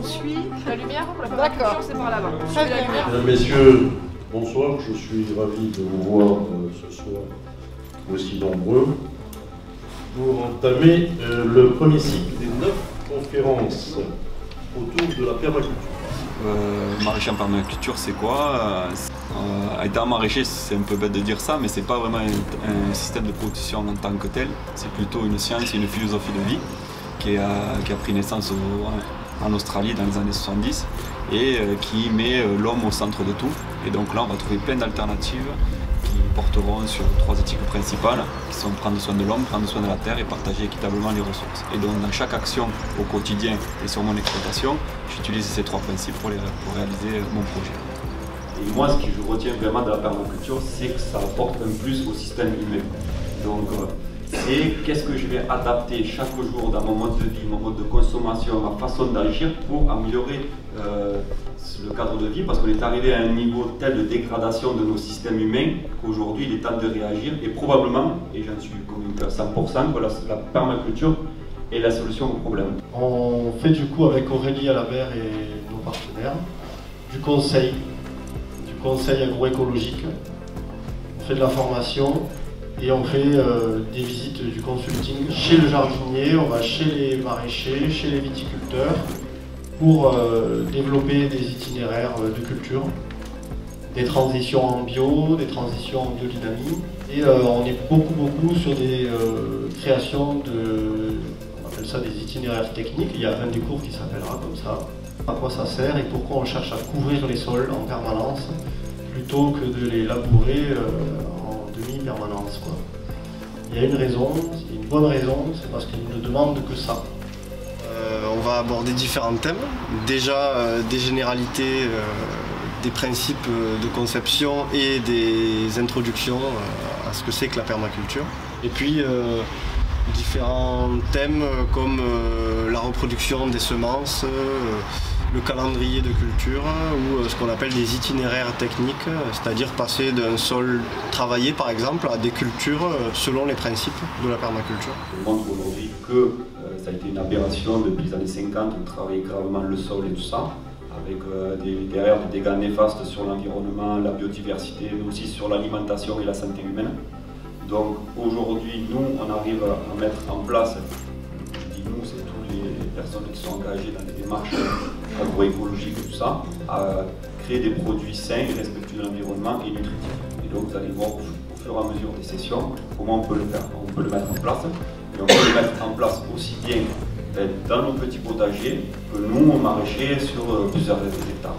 on suit la lumière. La D'accord. permaculture, c'est par là-bas. On suit Très la bien. lumière. Mesdames, Messieurs, bonsoir. Je suis ravi de vous voir ce soir aussi nombreux pour entamer le premier cycle des 9 conférences autour de la permaculture. Maraîcher en permaculture, c'est quoi? Étant maraîcher, c'est un peu bête de dire ça, mais c'est pas vraiment un système de production en tant que tel. C'est plutôt une science et une philosophie de vie qui a pris naissance en Australie dans les années 70 et qui met l'homme au centre de tout. Et donc là, on va trouver plein d'alternatives qui porteront sur 3 éthiques principales, qui sont prendre soin de l'homme, prendre soin de la terre et partager équitablement les ressources. Et donc dans chaque action au quotidien et sur mon exploitation, j'utilise ces 3 principes pour réaliser mon projet. Et moi, ce que je retiens vraiment de la permaculture, c'est que ça apporte un plus au système humain. Donc, c'est qu'est-ce que je vais adapter chaque jour dans mon mode de vie, mon mode de consommation, ma façon d'agir pour améliorer le cadre de vie, parce qu'on est arrivé à un niveau tel de dégradation de nos systèmes humains qu'aujourd'hui il est temps de réagir et probablement, et j'en suis convaincu à 100%, que la permaculture est la solution au problème. On fait du coup avec Aurélie Alabert et nos partenaires du conseil agroécologique. On fait de la formation et on fait des visites du consulting chez le jardinier, on va chez les maraîchers, chez les viticulteurs pour développer des itinéraires de culture, des transitions en bio, des transitions en biodynamie. Et on est beaucoup sur des créations on appelle ça des itinéraires techniques. Il y a un des cours qui s'appellera comme ça. À quoi ça sert et pourquoi on cherche à couvrir les sols en permanence plutôt que de les labourer en demi-permanence. Il y a une raison, c'est une bonne raison, c'est parce qu'ils ne demandent que ça. On va aborder différents thèmes, déjà des généralités, des principes de conception et des introductions à ce que c'est que la permaculture. Et puis différents thèmes comme la reproduction des semences, le calendrier de culture ou ce qu'on appelle des itinéraires techniques, c'est-à-dire passer d'un sol travaillé par exemple à des cultures selon les principes de la permaculture. On montre aujourd'hui que ça a été une aberration depuis les années 50 de travailler gravement le sol et tout ça, avec derrière des dégâts néfastes sur l'environnement, la biodiversité, mais aussi sur l'alimentation et la santé humaine. Donc aujourd'hui, nous, on arrive à mettre en place, je dis nous, c'est toutes les personnes qui sont engagées dans des démarches agroécologiques et tout ça, à créer des produits sains et respectueux de l'environnement et nutritifs. Et donc vous allez voir au fur et à mesure des sessions comment on peut le faire. On peut le mettre en place, et on peut le mettre en place aussi bien dans nos petits potagers que nous, maraîchers, sur plusieurs hectares.